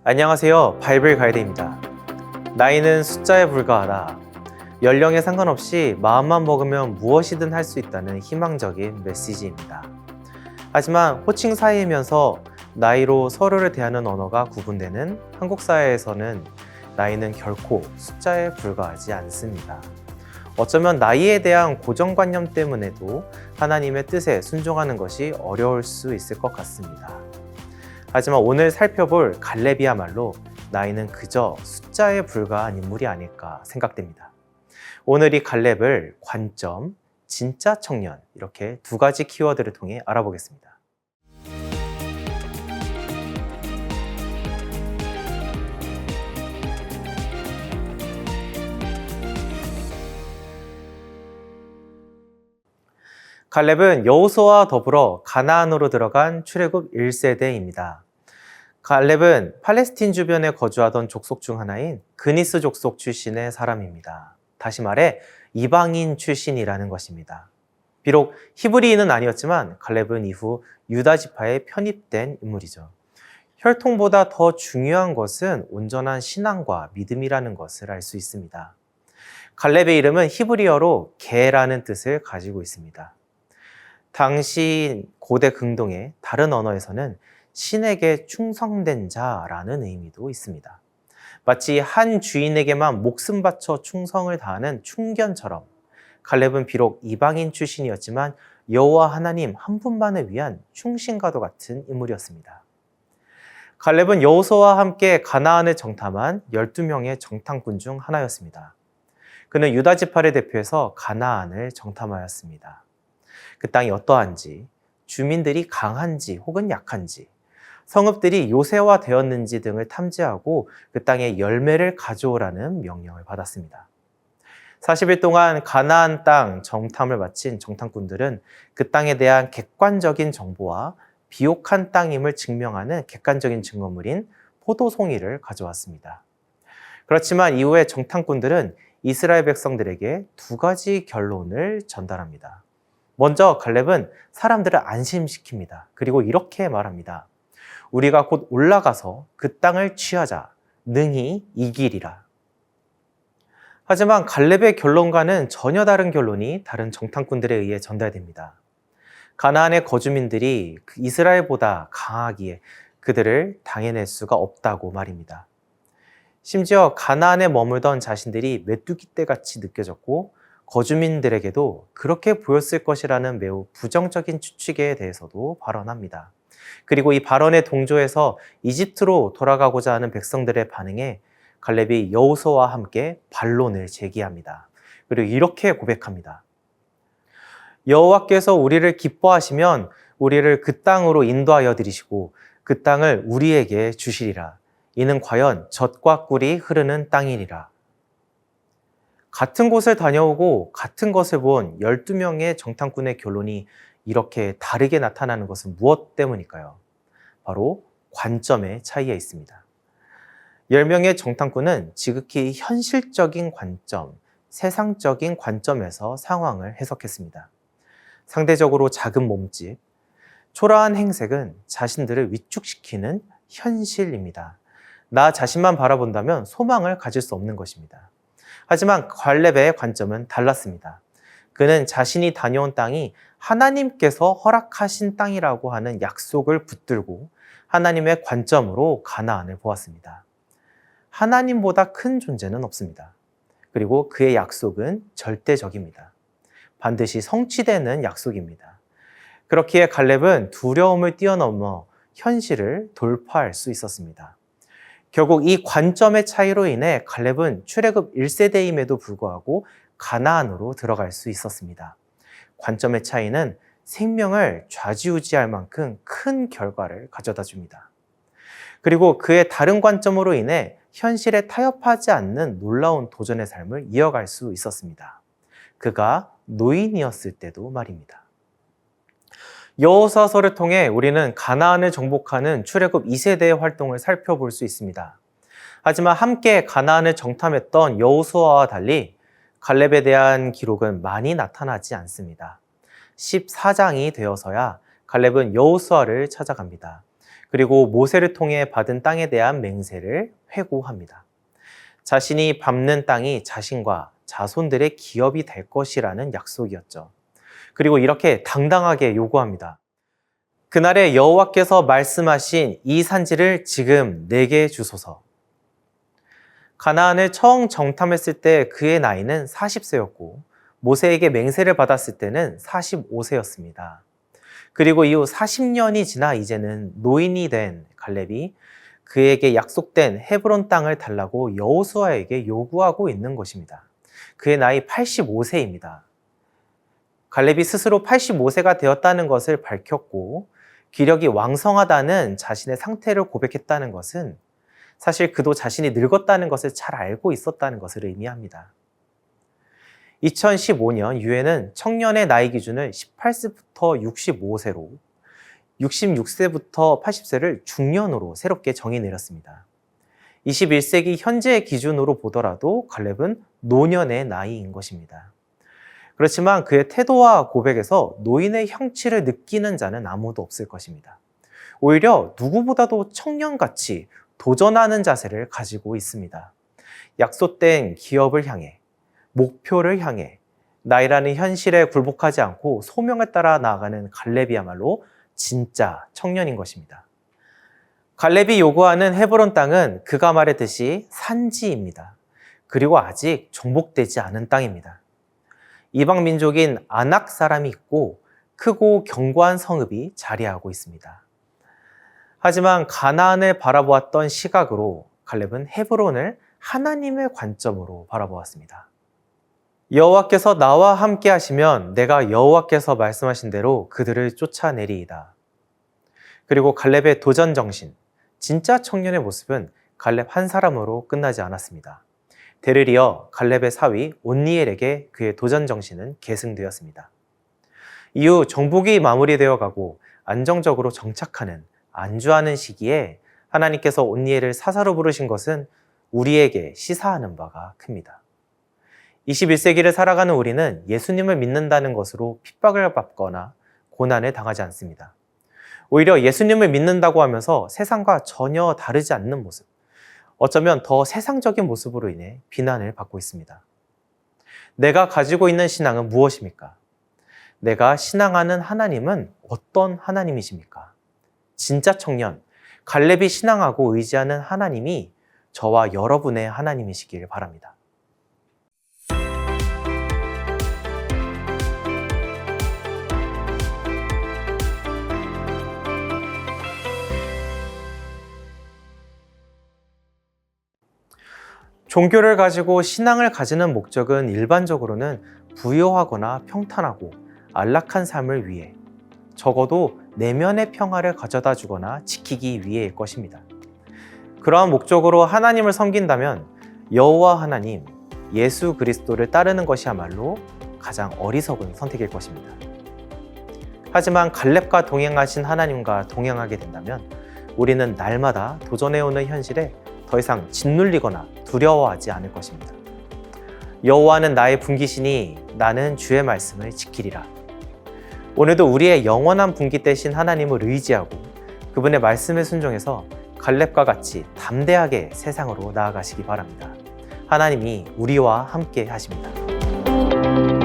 안녕하세요. 바이블 가이드입니다. 나이는 숫자에 불과하다. 연령에 상관없이 마음만 먹으면 무엇이든 할 수 있다는 희망적인 메시지입니다. 하지만 호칭 사이이면서 나이로 서로를 대하는 언어가 구분되는 한국 사회에서는 나이는 결코 숫자에 불과하지 않습니다. 어쩌면 나이에 대한 고정관념 때문에도 하나님의 뜻에 순종하는 것이 어려울 수 있을 것 같습니다. 하지만 오늘 살펴볼 갈렙이야말로 나이는 그저 숫자에 불과한 인물이 아닐까 생각됩니다. 오늘 이 갈렙을 관점, 진짜 청년 이렇게 두 가지 키워드를 통해 알아보겠습니다. 갈렙은 여호수아와 더불어 가나안으로 들어간 출애굽 1세대입니다. 갈렙은 팔레스틴 주변에 거주하던 족속 중 하나인 그니스 족속 출신의 사람입니다. 다시 말해 이방인 출신이라는 것입니다. 비록 히브리인은 아니었지만 갈렙은 이후 유다 지파에 편입된 인물이죠. 혈통보다 더 중요한 것은 온전한 신앙과 믿음이라는 것을 알 수 있습니다. 갈렙의 이름은 히브리어로 개라는 뜻을 가지고 있습니다. 당시 고대 긍동의 다른 언어에서는 신에게 충성된 자라는 의미도 있습니다. 마치 한 주인에게만 목숨 바쳐 충성을 다하는 충견처럼 갈렙은 비록 이방인 출신이었지만 여호와 하나님 한 분만을 위한 충신과도 같은 인물이었습니다. 갈렙은 여호수아와 함께 가나안을 정탐한 12명의 정탐꾼 중 하나였습니다. 그는 유다 지파를 대표해서 가나안을 정탐하였습니다. 그 땅이 어떠한지, 주민들이 강한지 혹은 약한지, 성읍들이 요새화되었는지 등을 탐지하고 그 땅에 열매를 가져오라는 명령을 받았습니다. 40일 동안 가나안 땅 정탐을 마친 정탐꾼들은 그 땅에 대한 객관적인 정보와 비옥한 땅임을 증명하는 객관적인 증거물인 포도송이를 가져왔습니다. 그렇지만 이후에 정탐꾼들은 이스라엘 백성들에게 두 가지 결론을 전달합니다. 먼저 갈렙은 사람들을 안심시킵니다. 그리고 이렇게 말합니다. 우리가 곧 올라가서 그 땅을 취하자. 능히 이기리라. 하지만 갈렙의 결론과는 전혀 다른 결론이 다른 정탐꾼들에 의해 전달됩니다. 가나안의 거주민들이 이스라엘보다 강하기에 그들을 당해낼 수가 없다고 말입니다. 심지어 가나안에 머물던 자신들이 메뚜기떼같이 느껴졌고 거주민들에게도 그렇게 보였을 것이라는 매우 부정적인 추측에 대해서도 발언합니다. 그리고 이 발언에 동조해서 이집트로 돌아가고자 하는 백성들의 반응에 갈렙이 여호수아와 함께 반론을 제기합니다. 그리고 이렇게 고백합니다. 여호와께서 우리를 기뻐하시면 우리를 그 땅으로 인도하여 들이시고 그 땅을 우리에게 주시리라. 이는 과연 젖과 꿀이 흐르는 땅이리라. 같은 곳을 다녀오고 같은 것을 본 12명의 정탐꾼의 결론이 이렇게 다르게 나타나는 것은 무엇 때문일까요? 바로 관점의 차이에 있습니다. 10명의 정탐꾼은 지극히 현실적인 관점, 세상적인 관점에서 상황을 해석했습니다. 상대적으로 작은 몸집, 초라한 행색은 자신들을 위축시키는 현실입니다. 나 자신만 바라본다면 소망을 가질 수 없는 것입니다. 하지만 갈렙의 관점은 달랐습니다. 그는 자신이 다녀온 땅이 하나님께서 허락하신 땅이라고 하는 약속을 붙들고 하나님의 관점으로 가나안을 보았습니다. 하나님보다 큰 존재는 없습니다. 그리고 그의 약속은 절대적입니다. 반드시 성취되는 약속입니다. 그렇기에 갈렙은 두려움을 뛰어넘어 현실을 돌파할 수 있었습니다. 결국 이 관점의 차이로 인해 갈렙은 출애굽 1세대임에도 불구하고 가나안으로 들어갈 수 있었습니다. 관점의 차이는 생명을 좌지우지할 만큼 큰 결과를 가져다 줍니다. 그리고 그의 다른 관점으로 인해 현실에 타협하지 않는 놀라운 도전의 삶을 이어갈 수 있었습니다. 그가 노인이었을 때도 말입니다. 여호수아서를 통해 우리는 가나안을 정복하는 출애굽 2세대의 활동을 살펴볼 수 있습니다. 하지만 함께 가나안을 정탐했던 여호수아와 달리 갈렙에 대한 기록은 많이 나타나지 않습니다. 14장이 되어서야 갈렙은 여호수아를 찾아갑니다. 그리고 모세를 통해 받은 땅에 대한 맹세를 회고합니다. 자신이 밟는 땅이 자신과 자손들의 기업이 될 것이라는 약속이었죠. 그리고 이렇게 당당하게 요구합니다. 그날에 여호와께서 말씀하신 이 산지를 지금 내게 주소서. 가나안을 처음 정탐했을 때 그의 나이는 40세였고 모세에게 맹세를 받았을 때는 45세였습니다. 그리고 이후 40년이 지나 이제는 노인이 된 갈렙이 그에게 약속된 헤브론 땅을 달라고 여호수아에게 요구하고 있는 것입니다. 그의 나이 85세입니다. 갈렙이 스스로 85세가 되었다는 것을 밝혔고 기력이 왕성하다는 자신의 상태를 고백했다는 것은 사실 그도 자신이 늙었다는 것을 잘 알고 있었다는 것을 의미합니다. 2015년 유엔은 청년의 나이 기준을 18세부터 65세로 66세부터 80세를 중년으로 새롭게 정의 내렸습니다. 21세기 현재의 기준으로 보더라도 갈렙은 노년의 나이인 것입니다. 그렇지만 그의 태도와 고백에서 노인의 형취를 느끼는 자는 아무도 없을 것입니다. 오히려 누구보다도 청년같이 도전하는 자세를 가지고 있습니다. 약속된 기업을 향해, 목표를 향해 나이라는 현실에 굴복하지 않고 소명에 따라 나아가는 갈렙이야말로 진짜 청년인 것입니다. 갈렙이 요구하는 헤브론 땅은 그가 말했듯이 산지입니다. 그리고 아직 정복되지 않은 땅입니다. 이방 민족인 아낙 사람이 있고 크고 견고한 성읍이 자리하고 있습니다. 하지만 가나안을 바라보았던 시각으로 갈렙은 헤브론을 하나님의 관점으로 바라보았습니다. 여호와께서 나와 함께 하시면 내가 여호와께서 말씀하신 대로 그들을 쫓아내리이다. 그리고 갈렙의 도전 정신, 진짜 청년의 모습은 갈렙 한 사람으로 끝나지 않았습니다. 대를 이어 갈렙의 사위 온니엘에게 그의 도전 정신은 계승되었습니다. 이후 정복이 마무리되어 가고 안정적으로 정착하는 안주하는 시기에 하나님께서 온니엘을 사사로 부르신 것은 우리에게 시사하는 바가 큽니다. 21세기를 살아가는 우리는 예수님을 믿는다는 것으로 핍박을 받거나 고난을 당하지 않습니다. 오히려 예수님을 믿는다고 하면서 세상과 전혀 다르지 않는 모습, 어쩌면 더 세상적인 모습으로 인해 비난을 받고 있습니다. 내가 가지고 있는 신앙은 무엇입니까? 내가 신앙하는 하나님은 어떤 하나님이십니까? 진짜 청년, 갈렙이 신앙하고 의지하는 하나님이 저와 여러분의 하나님이시길 바랍니다. 종교를 가지고 신앙을 가지는 목적은 일반적으로는 부유하거나 평탄하고 안락한 삶을 위해, 적어도 내면의 평화를 가져다 주거나 지키기 위해일 것입니다. 그러한 목적으로 하나님을 섬긴다면 여호와 하나님, 예수 그리스도를 따르는 것이야말로 가장 어리석은 선택일 것입니다. 하지만 갈렙과 동행하신 하나님과 동행하게 된다면 우리는 날마다 도전해오는 현실에 더 이상 짓눌리거나 두려워하지 않을 것입니다. 여호와는 나의 분기시니 나는 주의 말씀을 지키리라. 오늘도 우리의 영원한 분기 되신 하나님을 의지하고 그분의 말씀에 순종해서 갈렙과 같이 담대하게 세상으로 나아가시기 바랍니다. 하나님이 우리와 함께 하십니다.